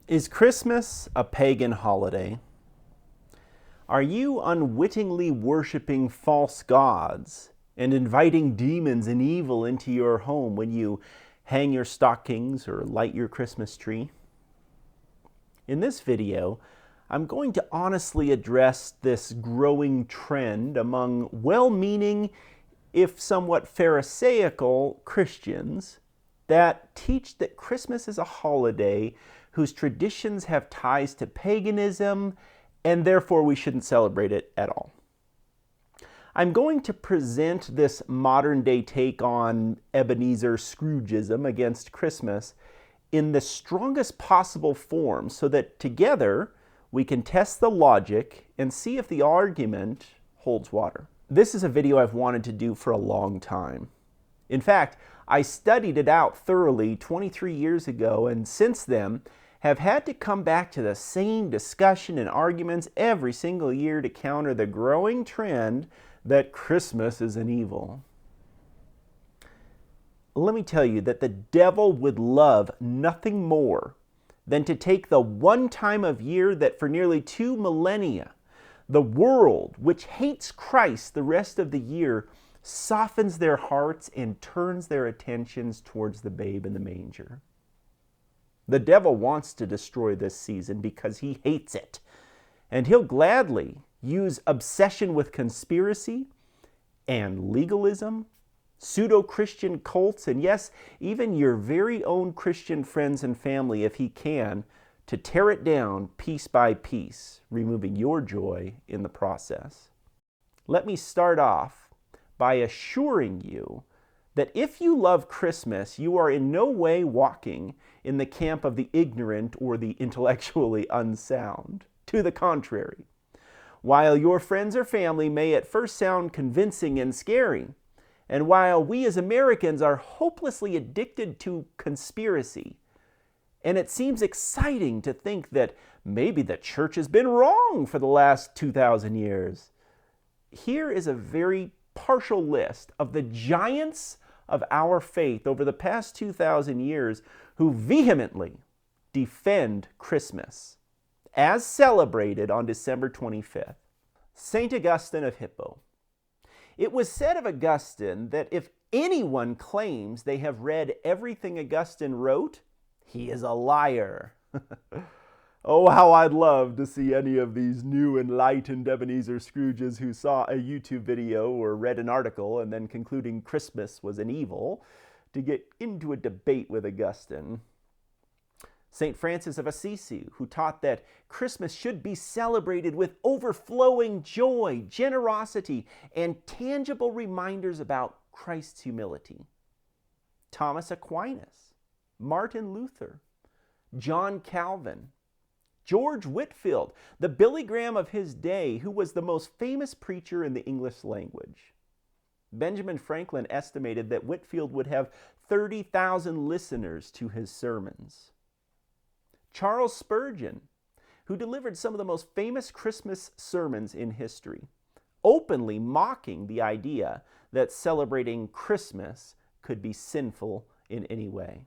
Is Christmas a pagan holiday? Are you unwittingly worshiping false gods and inviting demons and evil into your home when you hang your stockings or light your Christmas tree? In this video, I'm going to honestly address this growing trend among well-meaning, if somewhat pharisaical, Christians that teach that Christmas is a holiday whose traditions have ties to paganism, and therefore we shouldn't celebrate it at all. I'm going to present this modern-day take on Ebenezer Scroogeism against Christmas in the strongest possible form so that together we can test the logic and see if the argument holds water. This is a video I've wanted to do for a long time. In fact, I studied it out thoroughly 23 years ago, and since then have had to come back to the same discussion and arguments every single year to counter the growing trend that Christmas is an evil. Let me tell you that the devil would love nothing more than to take the one time of year that for nearly 2 millennia, the world, which hates Christ the rest of the year, softens their hearts and turns their attentions towards the babe in the manger. The devil wants to destroy this season because he hates it, and he'll gladly use obsession with conspiracy and legalism, pseudo-Christian cults, and yes, even your very own Christian friends and family, if he can, to tear it down piece by piece, removing your joy in the process. Let me start off by assuring you that if you love Christmas, you are in no way walking in the camp of the ignorant or the intellectually unsound. To the contrary, while your friends or family may at first sound convincing and scary, and while we as Americans are hopelessly addicted to conspiracy, and it seems exciting to think that maybe the church has been wrong for the last 2,000 years, here is a very partial list of the giants of our faith over the past 2,000 years who vehemently defend Christmas as celebrated on December 25th. St. Augustine of Hippo. It was said of Augustine that if anyone claims they have read everything Augustine wrote, he is a liar. Oh, how I'd love to see any of these new enlightened Ebenezer Scrooges who saw a YouTube video or read an article and then concluding Christmas was an evil to get into a debate with Augustine. St. Francis of Assisi, who taught that Christmas should be celebrated with overflowing joy, generosity, and tangible reminders about Christ's humility. Thomas Aquinas, Martin Luther, John Calvin, George Whitefield, the Billy Graham of his day, who was the most famous preacher in the English language. Benjamin Franklin estimated that Whitefield would have 30,000 listeners to his sermons. Charles Spurgeon, who delivered some of the most famous Christmas sermons in history, openly mocking the idea that celebrating Christmas could be sinful in any way.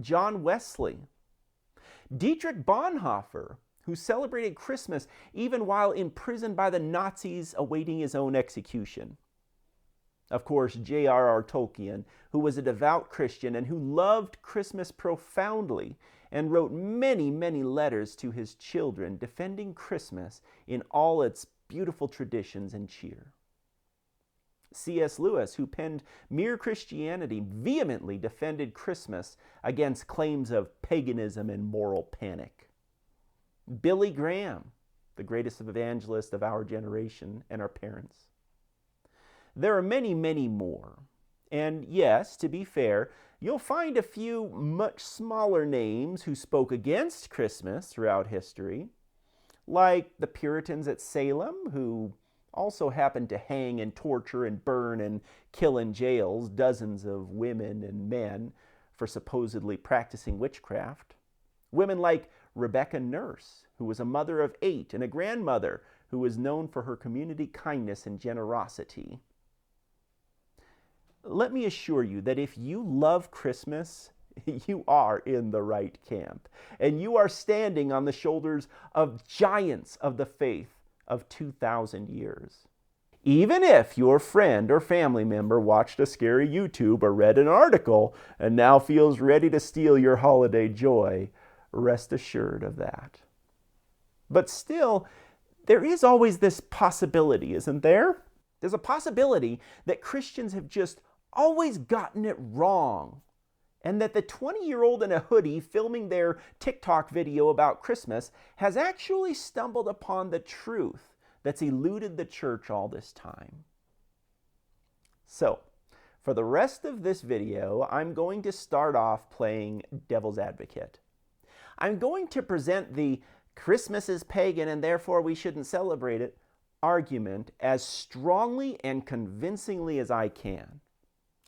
John Wesley, Dietrich Bonhoeffer, who celebrated Christmas even while imprisoned by the Nazis awaiting his own execution. Of course, J.R.R. Tolkien, who was a devout Christian and who loved Christmas profoundly and wrote many, many letters to his children defending Christmas in all its beautiful traditions and cheer. C.S. Lewis, who penned Mere Christianity, vehemently defended Christmas against claims of paganism and moral panic. Billy Graham, the greatest evangelist of our generation and our parents. There are many, many more. And yes, to be fair, you'll find a few much smaller names who spoke against Christmas throughout history, like the Puritans at Salem, who also happened to hang and torture and burn and kill in jails dozens of women and men for supposedly practicing witchcraft. Women like Rebecca Nurse, who was a mother of 8 and a grandmother who was known for her community kindness and generosity. Let me assure you that if you love Christmas you are in the right camp, and you are standing on the shoulders of giants of the faith of 2,000 years. Even if your friend or family member watched a scary YouTube or read an article and now feels ready to steal your holiday joy, rest assured of that. But still, there is always this possibility, isn't there? There's a possibility that Christians have just always gotten it wrong, and that the 20-year-old in a hoodie filming their TikTok video about Christmas has actually stumbled upon the truth that's eluded the church all this time. So, for the rest of this video, I'm going to start off playing devil's advocate. I'm going to present the Christmas is pagan and therefore we shouldn't celebrate it argument as strongly and convincingly as I can.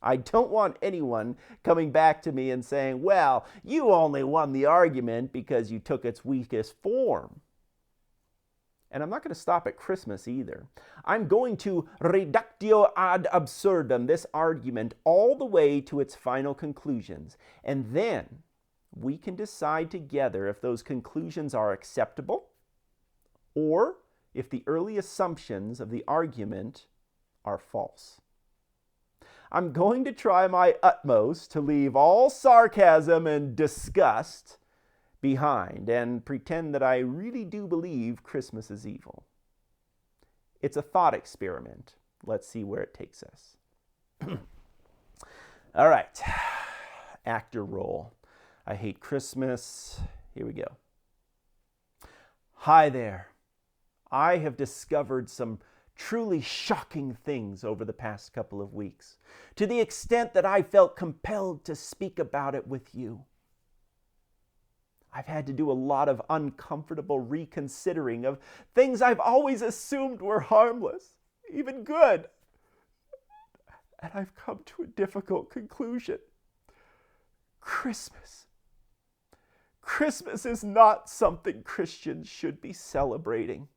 I don't want anyone coming back to me and saying, well, you only won the argument because you took its weakest form. And I'm not going to stop at Christmas either. I'm going to reductio ad absurdum this argument all the way to its final conclusions. And then we can decide together if those conclusions are acceptable or if the early assumptions of the argument are false. I'm going to try my utmost to leave all sarcasm and disgust behind and pretend that I really do believe Christmas is evil. It's a thought experiment. Let's see where it takes us. All right, actor role. I hate Christmas. Here we go. Hi there. I have discovered some truly shocking things over the past couple of weeks, to the extent that I felt compelled to speak about it with you. I've had to do a lot of uncomfortable reconsidering of things I've always assumed were harmless, even good. And I've come to a difficult conclusion. Christmas is not something Christians should be celebrating.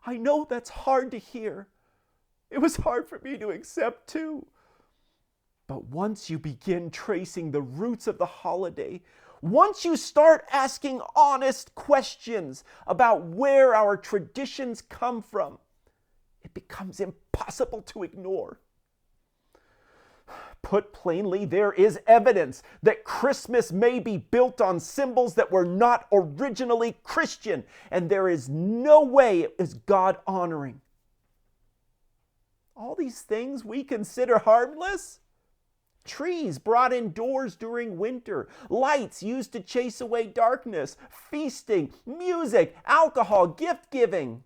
I know that's hard to hear. It was hard for me to accept too. But once you begin tracing the roots of the holiday, once you start asking honest questions about where our traditions come from, it becomes impossible to ignore. Put plainly, there is evidence that Christmas may be built on symbols that were not originally Christian, and there is no way it is God-honoring. All these things we consider harmless. Trees brought indoors during winter, lights used to chase away darkness, feasting, music, alcohol, gift-giving.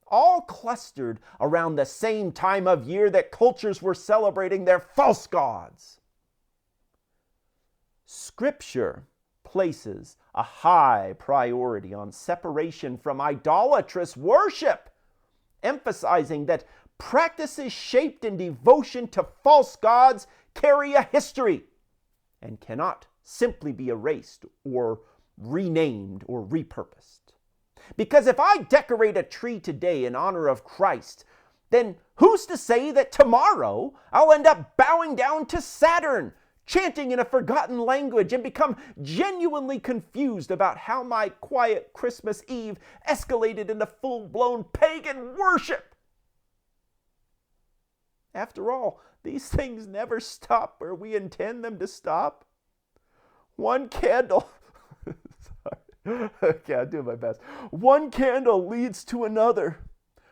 All clustered around the same time of year that cultures were celebrating their false gods. Scripture places a high priority on separation from idolatrous worship, emphasizing that practices shaped in devotion to false gods carry a history and cannot simply be erased or renamed or repurposed. Because if I decorate a tree today in honor of Christ, then who's to say that tomorrow I'll end up bowing down to Saturn, chanting in a forgotten language, and become genuinely confused about how my quiet Christmas Eve escalated into full-blown pagan worship? After all, these things never stop where we intend them to stop. One candle... Okay, I'll do my best. One candle leads to another.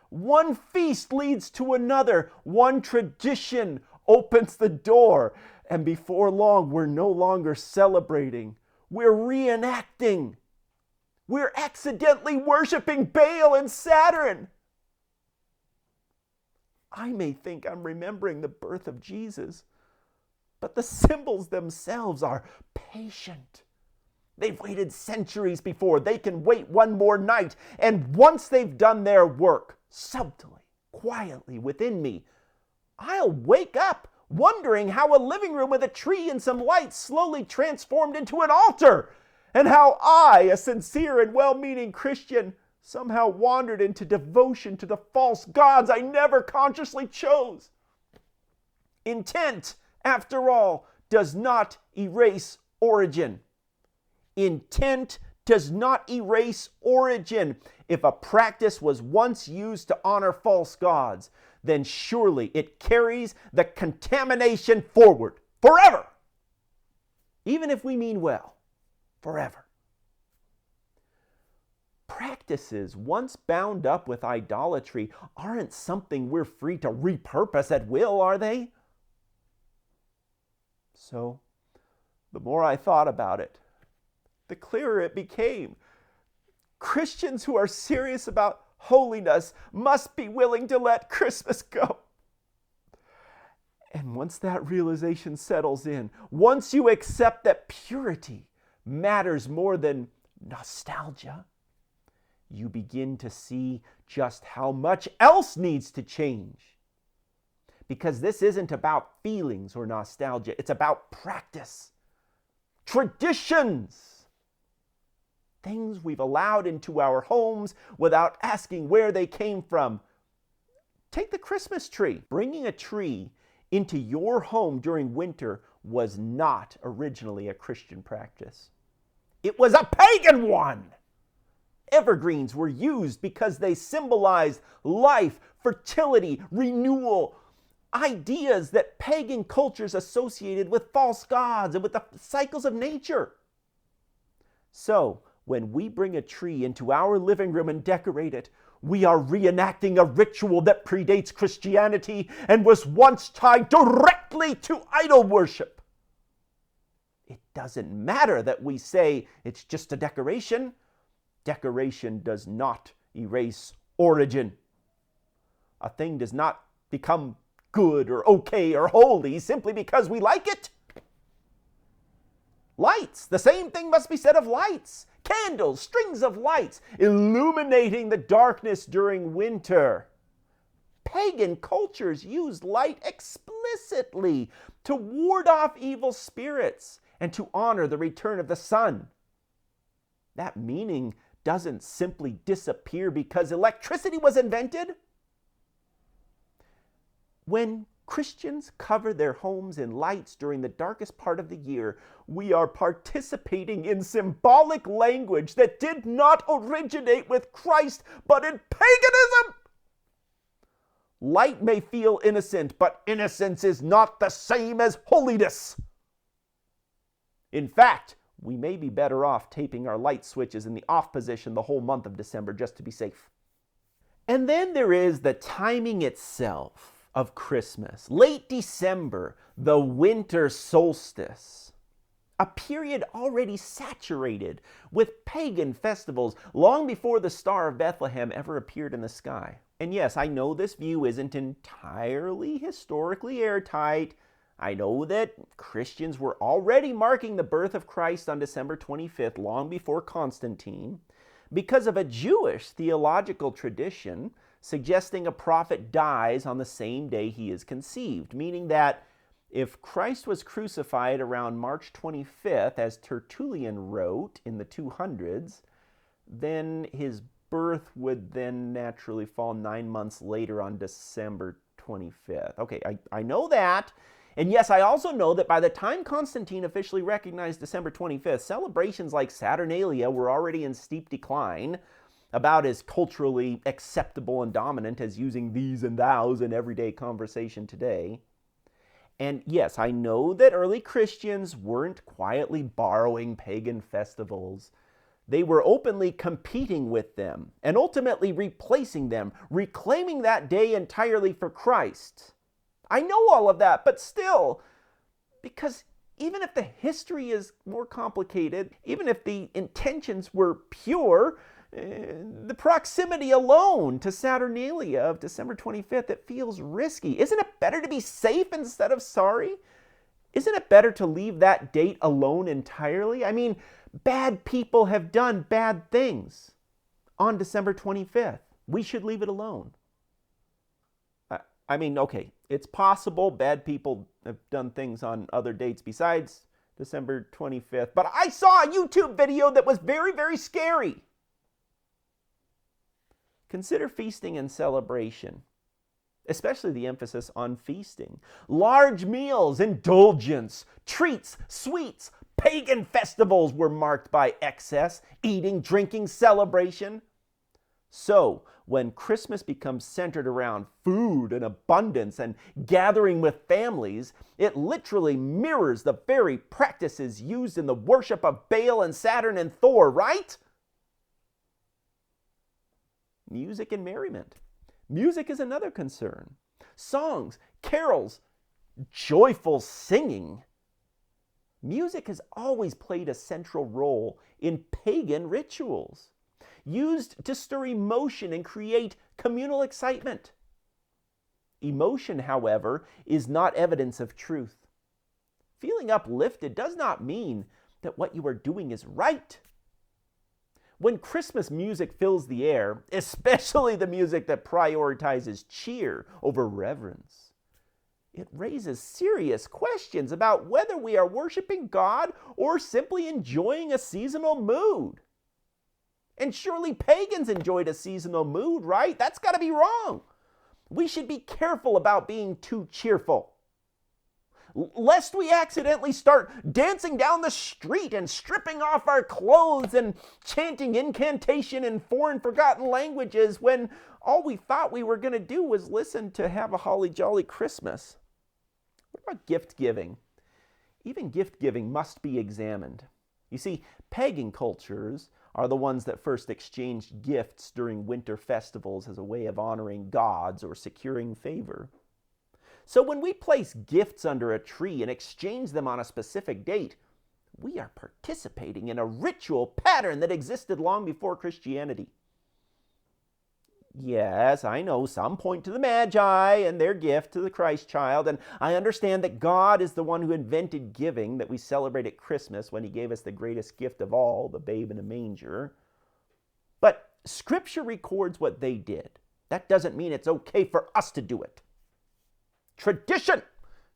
One feast leads to another. One tradition opens the door. And before long, we're no longer celebrating. We're reenacting. We're accidentally worshiping Baal and Saturn. I may think I'm remembering the birth of Jesus, but the symbols themselves are patient. They've waited centuries before they can wait one more night. And once they've done their work, subtly, quietly within me, I'll wake up wondering how a living room with a tree and some lights slowly transformed into an altar, and how I, a sincere and well-meaning Christian, somehow wandered into devotion to the false gods I never consciously chose. Intent, after all, does not erase origin. Intent does not erase origin. If a practice was once used to honor false gods, then surely it carries the contamination forward forever. Even if we mean well, forever. Practices once bound up with idolatry aren't something we're free to repurpose at will, are they? So, the more I thought about it, the clearer it became. Christians who are serious about holiness must be willing to let Christmas go. And once that realization settles in, once you accept that purity matters more than nostalgia, you begin to see just how much else needs to change. Because this isn't about feelings or nostalgia, it's about practice, traditions, things we've allowed into our homes without asking where they came from. Take the Christmas tree. Bringing a tree into your home during winter was not originally a Christian practice. It was a pagan one. Evergreens were used because they symbolized life, fertility, renewal, ideas that pagan cultures associated with false gods and with the cycles of nature. So, when we bring a tree into our living room and decorate it, we are reenacting a ritual that predates Christianity and was once tied directly to idol worship. It doesn't matter that we say it's just a decoration. Decoration does not erase origin. A thing does not become good or okay or holy simply because we like it. Lights, the same thing must be said of lights. Candles, strings of lights, illuminating the darkness during winter. Pagan cultures used light explicitly to ward off evil spirits and to honor the return of the sun. That meaning doesn't simply disappear because electricity was invented. When Christians cover their homes in lights during the darkest part of the year, we are participating in symbolic language that did not originate with Christ, but in paganism. Light may feel innocent, but innocence is not the same as holiness. In fact, we may be better off taping our light switches in the off position the whole month of December just to be safe. And then there is the timing itself of Christmas. Late December, the winter solstice. A period already saturated with pagan festivals long before the Star of Bethlehem ever appeared in the sky. And yes, I know this view isn't entirely historically airtight. I know that Christians were already marking the birth of Christ on December 25th, long before Constantine, because of a Jewish theological tradition suggesting a prophet dies on the same day he is conceived, meaning that if Christ was crucified around March 25th, as Tertullian wrote in the 200s, then his birth would then naturally fall 9 months later on December 25th. Okay, I know that. And yes, I also know that by the time Constantine officially recognized December 25th, celebrations like Saturnalia were already in steep decline, about as culturally acceptable and dominant as using these and thous in everyday conversation today. And yes, I know that early Christians weren't quietly borrowing pagan festivals. They were openly competing with them and ultimately replacing them, reclaiming that day entirely for Christ. I know all of that, but still, because even if the history is more complicated, even if the intentions were pure, the proximity alone to Saturnalia of December 25th, it feels risky. Isn't it better to be safe instead of sorry? Isn't it better to leave that date alone entirely? I mean, bad people have done bad things on December 25th. We should leave it alone. I mean, okay, it's possible bad people have done things on other dates besides December 25th, but I saw a YouTube video that was very, very scary. Consider feasting and celebration. especially the emphasis on feasting. Large meals, indulgence, treats, sweets, pagan festivals were marked by excess, eating, drinking, celebration. So, when Christmas becomes centered around food and abundance and gathering with families, it literally mirrors the very practices used in the worship of Baal and Saturn and Thor, right? Music and merriment. Music is another concern. Songs, carols, joyful singing. Music has always played a central role in pagan rituals, used to stir emotion and create communal excitement. Emotion, however, is not evidence of truth. Feeling uplifted does not mean that what you are doing is right. When Christmas music fills the air, especially the music that prioritizes cheer over reverence, it raises serious questions about whether we are worshiping God or simply enjoying a seasonal mood. And surely pagans enjoyed a seasonal mood, right? That's got to be wrong. We should be careful about being too cheerful, lest we accidentally start dancing down the street and stripping off our clothes and chanting incantation in foreign forgotten languages when all we thought we were going to do was listen to Have a Holly Jolly Christmas. What about gift giving? Even gift giving must be examined. You see, pagan cultures are the ones that first exchanged gifts during winter festivals as a way of honoring gods or securing favor. So when we place gifts under a tree and exchange them on a specific date, we are participating in a ritual pattern that existed long before Christianity. Yes, I know some point to the Magi and their gift to the Christ child, and I understand that God is the one who invented giving that we celebrate at Christmas when he gave us the greatest gift of all, the babe in a manger. But Scripture records what they did. That doesn't mean it's okay for us to do it. Tradition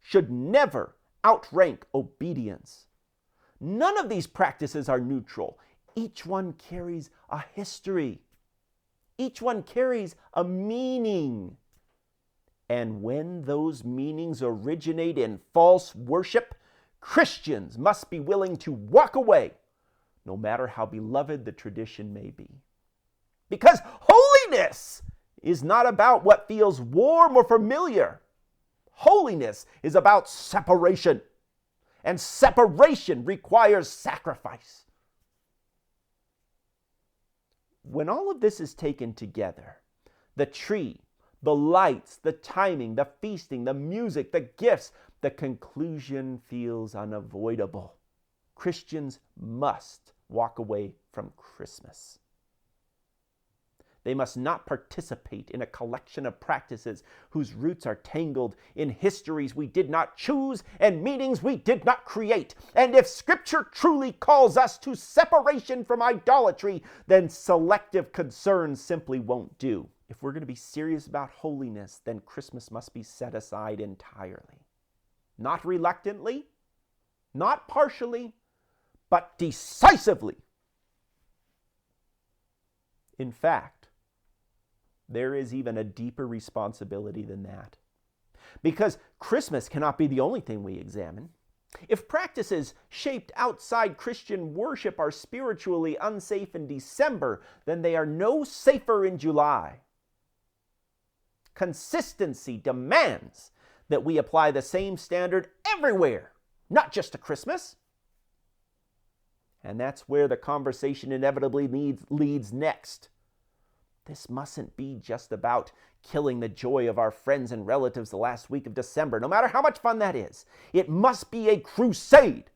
should never outrank obedience. None of these practices are neutral. Each one carries a history. Each one carries a meaning. And when those meanings originate in false worship, Christians must be willing to walk away, no matter how beloved the tradition may be. Because holiness is not about what feels warm or familiar. Holiness is about separation, and separation requires sacrifice. When all of this is taken together, the tree, the lights, the timing, the feasting, the music, the gifts, the conclusion feels unavoidable. Christians must walk away from Christmas. They must not participate in a collection of practices whose roots are tangled in histories we did not choose and meanings we did not create. And if Scripture truly calls us to separation from idolatry, then selective concern simply won't do. If we're going to be serious about holiness, then Christmas must be set aside entirely. Not reluctantly, not partially, but decisively. In fact, there is even a deeper responsibility than that. Because Christmas cannot be the only thing we examine. If practices shaped outside Christian worship are spiritually unsafe in December, then they are no safer in July. Consistency demands that we apply the same standard everywhere, not just to Christmas. And that's where the conversation inevitably leads next. This mustn't be just about killing the joy of our friends and relatives the last week of December, no matter how much fun that is. It must be a crusade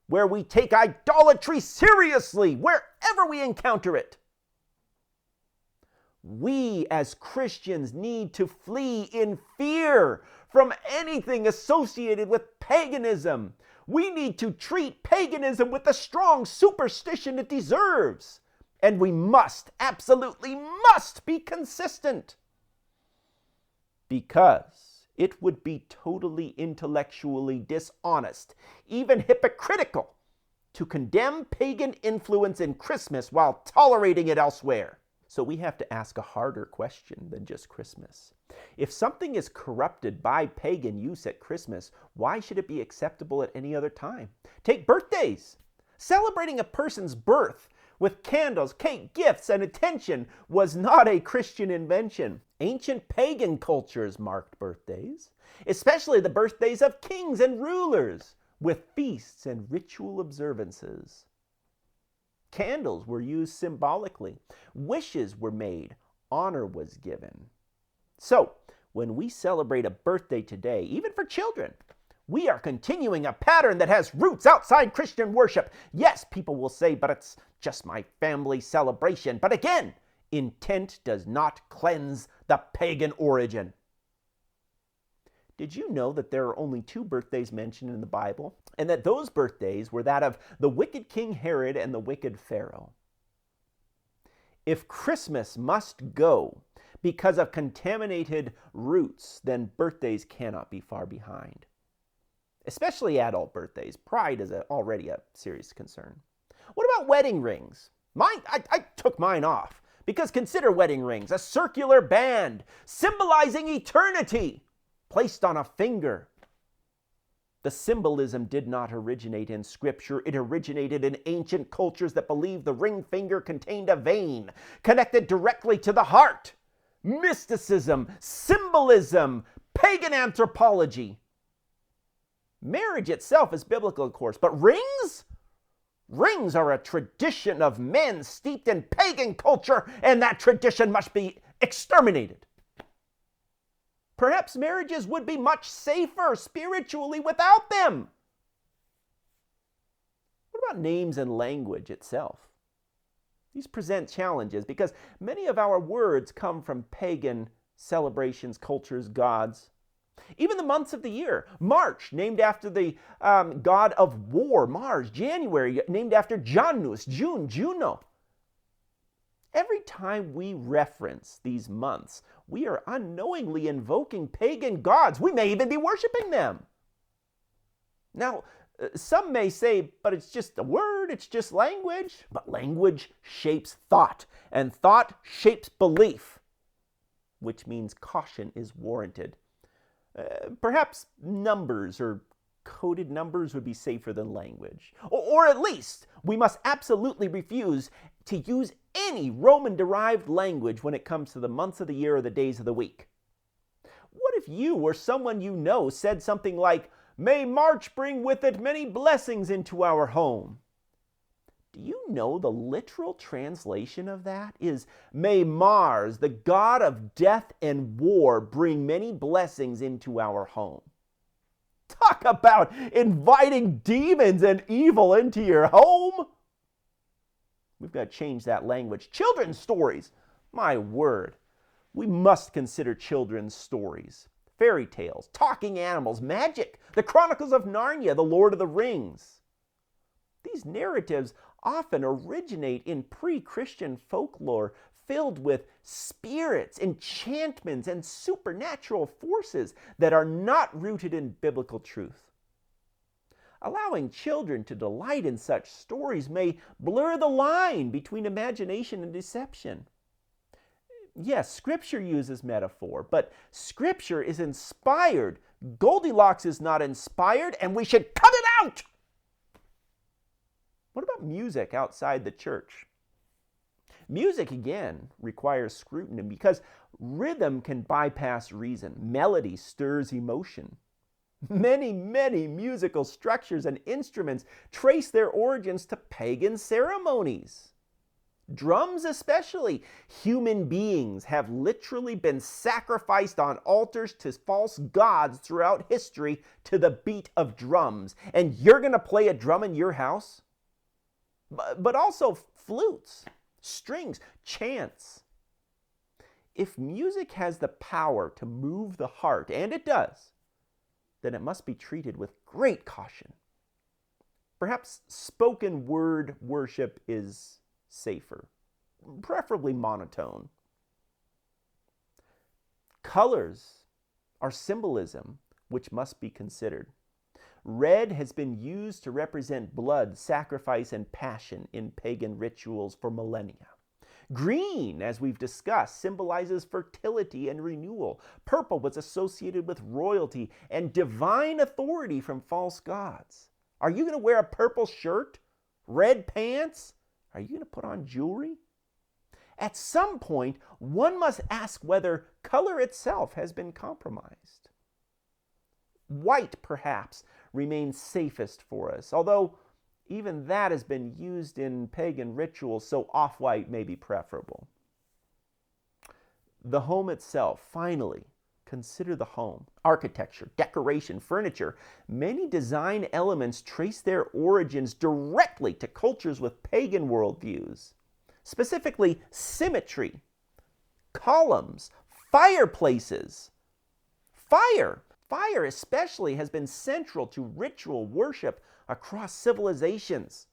where we take idolatry seriously wherever we encounter it. We as Christians need to flee in fear from anything associated with paganism. We need to treat paganism with the strong superstition it deserves. And we must, absolutely must be consistent. Because it would be totally intellectually dishonest, even hypocritical, to condemn pagan influence in Christmas while tolerating it elsewhere. So we have to ask a harder question than just Christmas. If something is corrupted by pagan use at Christmas, why should it be acceptable at any other time? Take birthdays. Celebrating a person's birth with candles, cake, gifts, and attention was not a Christian invention. Ancient pagan cultures marked birthdays, especially the birthdays of kings and rulers, with feasts and ritual observances. Candles were used symbolically. Wishes were made. Honor was given. So, when we celebrate a birthday today, even for children, we are continuing a pattern that has roots outside Christian worship. Yes, people will say, but it's just my family celebration. But again, intent does not cleanse the pagan origin. Did you know that there are only 2 birthdays mentioned in the Bible, and that those birthdays were that of the wicked King Herod and the wicked Pharaoh? If Christmas must go because of contaminated roots, then birthdays cannot be far behind. Especially adult birthdays. Pride is already a serious concern. What about wedding rings? I took mine off, because consider wedding rings, a circular band symbolizing eternity, placed on a finger. The symbolism did not originate in Scripture. It originated in ancient cultures that believed the ring finger contained a vein connected directly to the heart. Mysticism, symbolism, pagan anthropology. Marriage itself is biblical, of course, but rings? Rings are a tradition of men steeped in pagan culture, and that tradition must be exterminated. Perhaps marriages would be much safer spiritually without them. What about names and language itself? These present challenges because many of our words come from pagan celebrations, cultures, gods. Even the months of the year. March, named after the god of war, Mars. January, named after Janus. June, Juno. Every time we reference these months, we are unknowingly invoking pagan gods. We may even be worshiping them. Now, some may say, but it's just a word, it's just language. But language shapes thought, and thought shapes belief, which means caution is warranted. Perhaps numbers or coded numbers would be safer than language. Or at least, we must absolutely refuse to use any Roman-derived language when it comes to the months of the year or the days of the week. What if you or someone you know said something like, "May March bring with it many blessings into our home"? Do you know the literal translation of that is, "May Mars, the god of death and war, bring many blessings into our home"? Talk about inviting demons and evil into your home. We've got to change that language. Children's stories. My word. We must consider children's stories. Fairy tales, talking animals, magic, the Chronicles of Narnia, the Lord of the Rings. These narratives often originate in pre-Christian folklore filled with spirits, enchantments, and supernatural forces that are not rooted in biblical truth. Allowing children to delight in such stories may blur the line between imagination and deception. Yes, Scripture uses metaphor, but Scripture is inspired. Goldilocks is not inspired, and we should cut it out! What about music outside the church? Music, again, requires scrutiny because rhythm can bypass reason. Melody stirs emotion. Many musical structures and instruments trace their origins to pagan ceremonies. Drums especially. Human beings have literally been sacrificed on altars to false gods throughout history to the beat of drums. And you're going to play a drum in your house? But also flutes, strings, chants. If music has the power to move the heart, and it does, then it must be treated with great caution. Perhaps spoken word worship is safer, preferably monotone. Colors are symbolism which must be considered. Red has been used to represent blood, sacrifice, and passion in pagan rituals for millennia. Green, as we've discussed, symbolizes fertility and renewal. Purple was associated with royalty and divine authority from false gods. Are you going to wear a purple shirt? Red pants? Are you going to put on jewelry? At some point, one must ask whether color itself has been compromised. White, perhaps, remains safest for us, although even that has been used in pagan rituals, so off-white may be preferable. The home itself, finally, consider the home. Architecture, decoration, furniture, many design elements trace their origins directly to cultures with pagan worldviews. Specifically, symmetry, columns, fireplaces. Fire especially has been central to ritual worship across civilizations.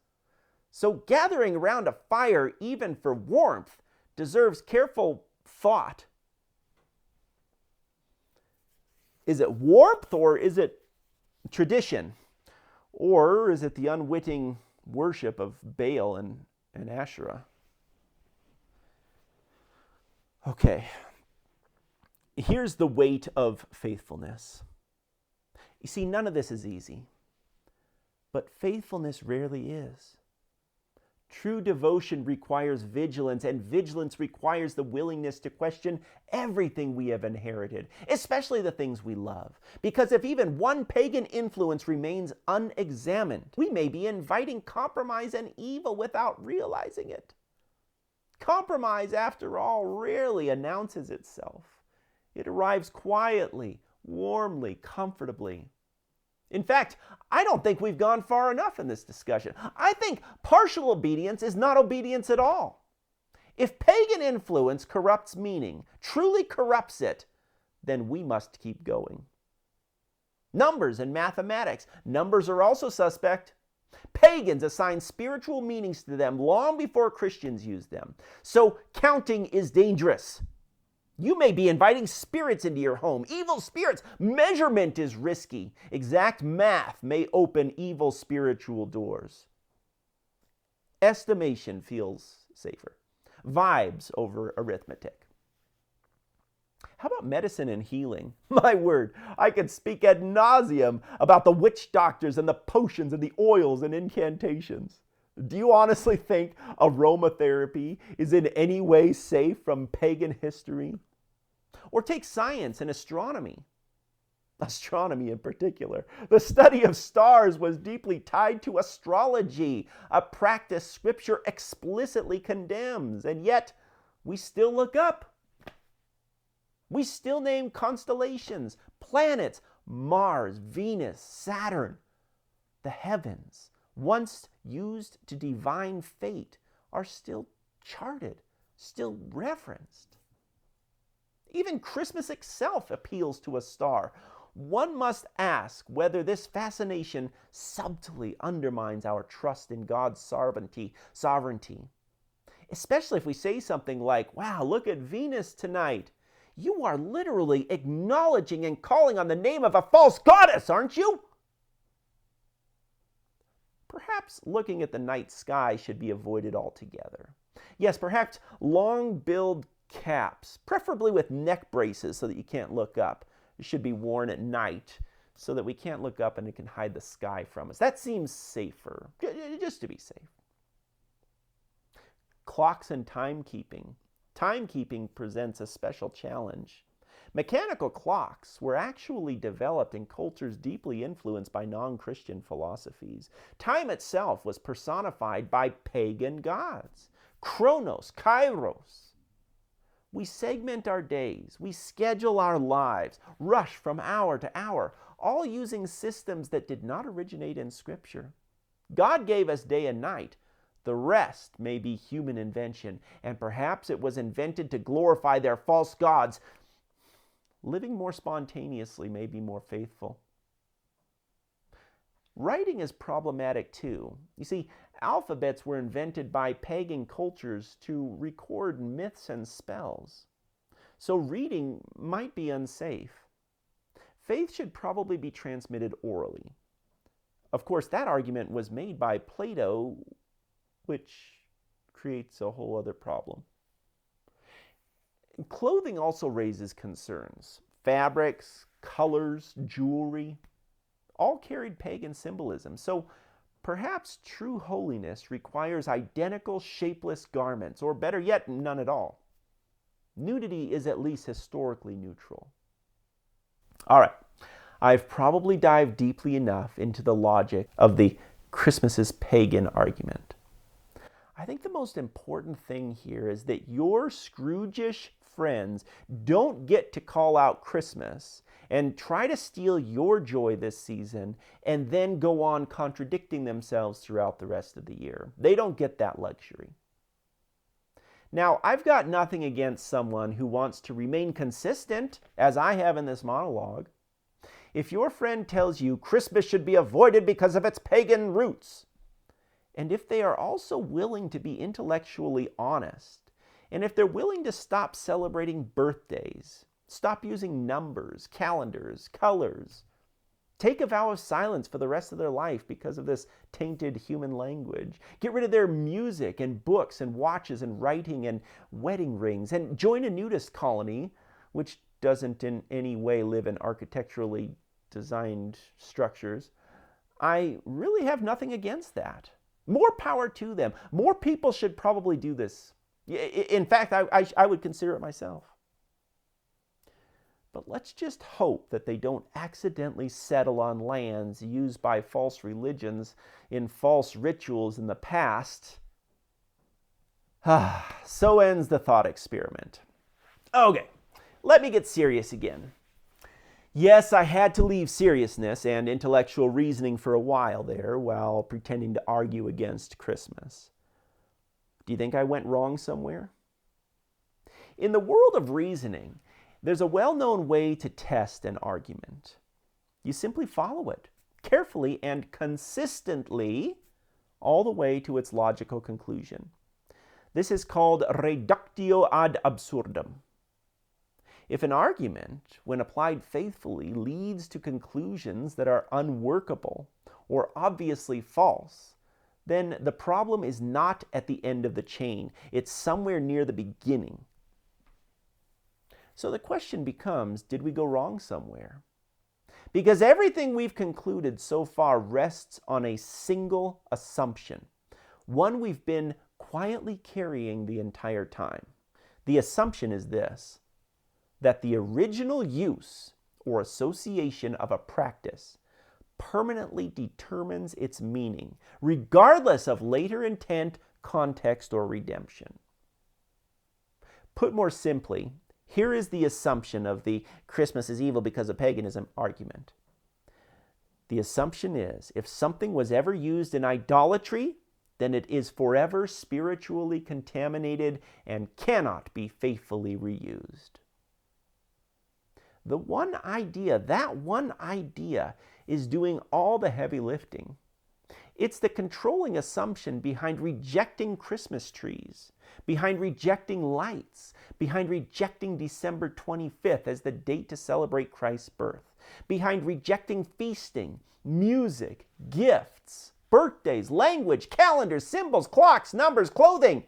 So gathering around a fire, even for warmth, deserves careful thought. Is it warmth or is it tradition? Or is it the unwitting worship of Baal and Asherah? Okay, here's the weight of faithfulness. You see, none of this is easy, but faithfulness rarely is. True devotion requires vigilance, and vigilance requires the willingness to question everything we have inherited, especially the things we love. Because if even one pagan influence remains unexamined, we may be inviting compromise and evil without realizing it. Compromise, after all, rarely announces itself. It arrives quietly, warmly, comfortably. In fact, I don't think we've gone far enough in this discussion. I think partial obedience is not obedience at all. If pagan influence corrupts meaning, truly corrupts it, then we must keep going. Numbers and mathematics. Numbers are also suspect. Pagans assigned spiritual meanings to them long before Christians used them. So counting is dangerous. You may be inviting spirits into your home, evil spirits. Measurement is risky. Exact math may open evil spiritual doors. Estimation feels safer. Vibes over arithmetic. How about medicine and healing? My word, I could speak ad nauseum about the witch doctors and the potions and the oils and incantations. Do you honestly think aromatherapy is in any way safe from pagan history? Or take science and astronomy. Astronomy in particular. The study of stars was deeply tied to astrology, a practice Scripture explicitly condemns, and yet we still look up. We still name constellations, planets, Mars, Venus, Saturn. The heavens, once used to divine fate, are still charted, still referenced. Even Christmas itself appeals to a star. One must ask whether this fascination subtly undermines our trust in God's sovereignty, especially if we say something like, wow, look at Venus tonight. You are literally acknowledging and calling on the name of a false goddess, aren't you? Perhaps looking at the night sky should be avoided altogether. Yes, perhaps long-billed caps, preferably with neck braces so that you can't look up, should be worn at night so that we can't look up and it can hide the sky from us. That seems safer, just to be safe. Clocks and timekeeping. Timekeeping presents a special challenge. Mechanical clocks were actually developed in cultures deeply influenced by non-Christian philosophies. Time itself was personified by pagan gods. Chronos, kairos. We segment our days, we schedule our lives, rush from hour to hour, all using systems that did not originate in Scripture. God gave us day and night. The rest may be human invention, and perhaps it was invented to glorify their false gods. Living more spontaneously may be more faithful. Writing is problematic too. You see, alphabets were invented by pagan cultures to record myths and spells. So reading might be unsafe. Faith should probably be transmitted orally. Of course, that argument was made by Plato, which creates a whole other problem. Clothing also raises concerns. Fabrics, colors, jewelry, all carried pagan symbolism. So perhaps true holiness requires identical shapeless garments, or better yet, none at all. Nudity is at least historically neutral. All right, I've probably dived deeply enough into the logic of the Christmas is pagan argument. I think the most important thing here is that your Scrooge-ish friends don't get to call out Christmas and try to steal your joy this season and then go on contradicting themselves throughout the rest of the year. They don't get that luxury. Now, I've got nothing against someone who wants to remain consistent, as I have in this monologue. If your friend tells you Christmas should be avoided because of its pagan roots, and if they are also willing to be intellectually honest, and if they're willing to stop celebrating birthdays, stop using numbers, calendars, colors, take a vow of silence for the rest of their life because of this tainted human language, get rid of their music and books and watches and writing and wedding rings, and join a nudist colony, which doesn't in any way live in architecturally designed structures, I really have nothing against that. More power to them. More people should probably do this. In fact, I would consider it myself. But let's just hope that they don't accidentally settle on lands used by false religions in false rituals in the past. So ends the thought experiment. Okay, let me get serious again. Yes, I had to leave seriousness and intellectual reasoning for a while there while pretending to argue against Christmas. Do you think I went wrong somewhere? In the world of reasoning, there's a well-known way to test an argument. You simply follow it carefully and consistently all the way to its logical conclusion. This is called reductio ad absurdum. If an argument, when applied faithfully, leads to conclusions that are unworkable or obviously false, then the problem is not at the end of the chain. It's somewhere near the beginning. So the question becomes, did we go wrong somewhere? Because everything we've concluded so far rests on a single assumption, one we've been quietly carrying the entire time. The assumption is this: that the original use or association of a practice permanently determines its meaning, regardless of later intent, context, or redemption. Put more simply, here is the assumption of the Christmas is evil because of paganism argument. The assumption is, if something was ever used in idolatry, then it is forever spiritually contaminated and cannot be faithfully reused. That one idea is doing all the heavy lifting. It's the controlling assumption behind rejecting Christmas trees, behind rejecting lights, behind rejecting December 25th as the date to celebrate Christ's birth, behind rejecting feasting, music, gifts, birthdays, language, calendars, symbols, clocks, numbers, clothing,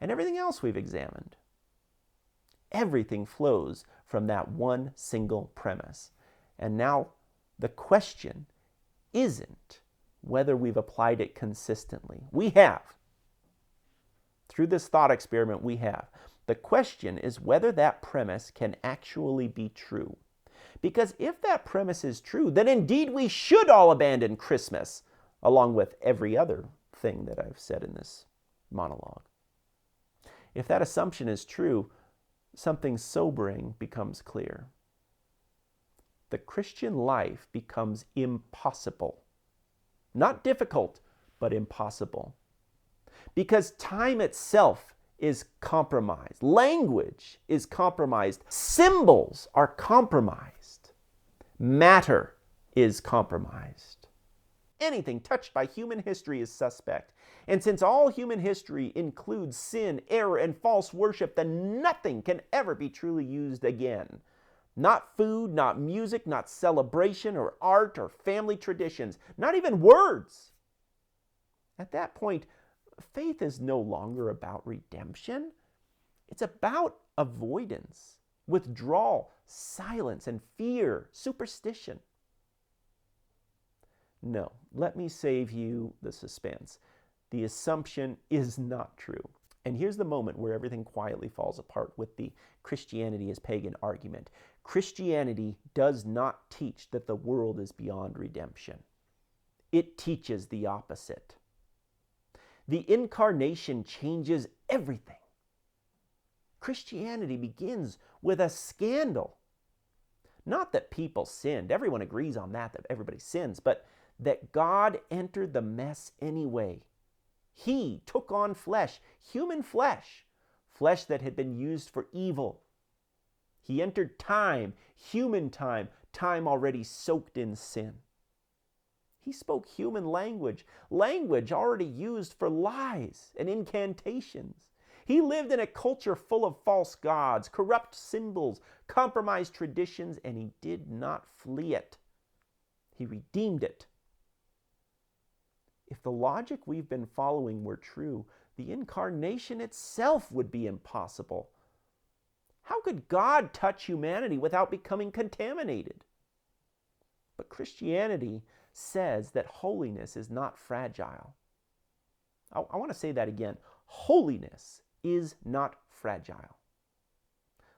and everything else we've examined. Everything flows from that one single premise. And now the question isn't whether we've applied it consistently. We have. Through this thought experiment, we have. The question is whether that premise can actually be true. Because if that premise is true, then indeed we should all abandon Christmas, along with every other thing that I've said in this monologue. If that assumption is true, something sobering becomes clear. The Christian life becomes impossible. Not difficult, but impossible. Because time itself is compromised. Language is compromised. Symbols are compromised. Matter is compromised. Anything touched by human history is suspect. And since all human history includes sin, error, and false worship, then nothing can ever be truly used again. Not food, not music, not celebration or art or family traditions, not even words. At that point, faith is no longer about redemption. It's about avoidance, withdrawal, silence, and fear, superstition. No, let me save you the suspense. The assumption is not true. And here's the moment where everything quietly falls apart with the Christianity is pagan argument. Christianity does not teach that the world is beyond redemption. It teaches the opposite. The incarnation changes everything. Christianity begins with a scandal. Not that people sinned, everyone agrees on that everybody sins, but that God entered the mess anyway. He took on flesh, human flesh, flesh that had been used for evil. He entered time, human time, time already soaked in sin. He spoke human language, language already used for lies and incantations. He lived in a culture full of false gods, corrupt symbols, compromised traditions, and he did not flee it. He redeemed it. If the logic we've been following were true, the incarnation itself would be impossible. How could God touch humanity without becoming contaminated? But Christianity says that holiness is not fragile. I want to say that again. Holiness is not fragile.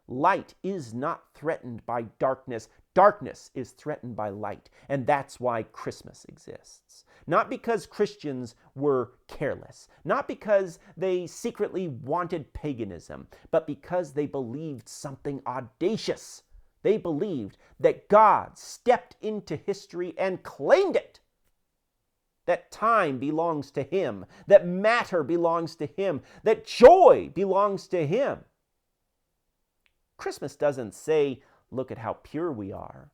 Light is not threatened by darkness. Darkness is threatened by light. And that's why Christmas exists. Not because Christians were careless. Not because they secretly wanted paganism. But because they believed something audacious. They believed that God stepped into history and claimed it. That time belongs to Him. That matter belongs to Him. That joy belongs to Him. Christmas doesn't say, look at how pure we are.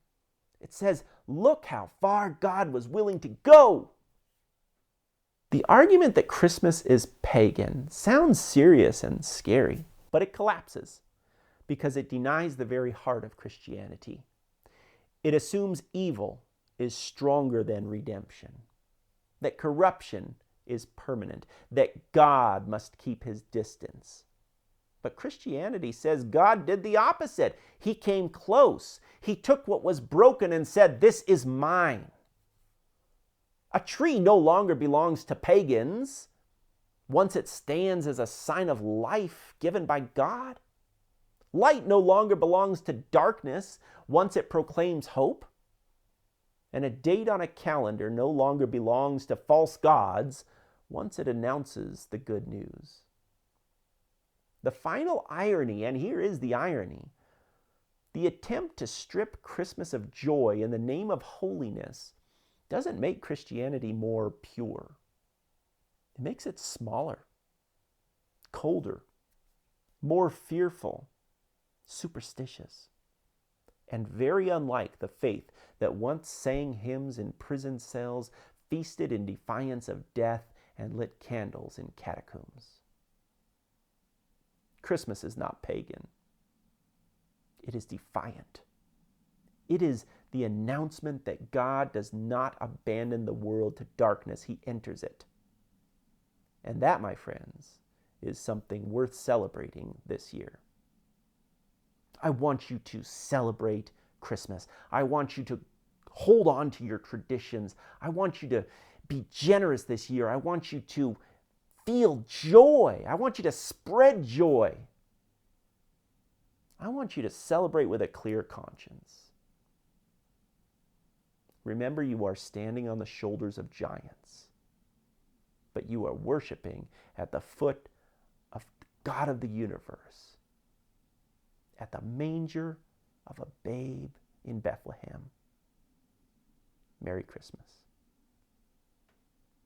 It says, look how far God was willing to go. The argument that Christmas is pagan sounds serious and scary, but it collapses because it denies the very heart of Christianity. It assumes evil is stronger than redemption, that corruption is permanent, that God must keep His distance. But Christianity says God did the opposite. He came close. He took what was broken and said, this is mine. A tree no longer belongs to pagans once it stands as a sign of life given by God. Light no longer belongs to darkness once it proclaims hope. And a date on a calendar no longer belongs to false gods once it announces the good news. The final irony, and here is the irony, the attempt to strip Christmas of joy in the name of holiness doesn't make Christianity more pure. It makes it smaller, colder, more fearful, superstitious, and very unlike the faith that once sang hymns in prison cells, feasted in defiance of death, and lit candles in catacombs. Christmas is not pagan. It is defiant. It is the announcement that God does not abandon the world to darkness. He enters it. And that, my friends, is something worth celebrating this year. I want you to celebrate Christmas. I want you to hold on to your traditions. I want you to be generous this year. I want you to feel joy. I want you to spread joy. I want you to celebrate with a clear conscience. Remember, you are standing on the shoulders of giants, but you are worshiping at the foot of the God of the universe, at the manger of a babe in Bethlehem. Merry Christmas.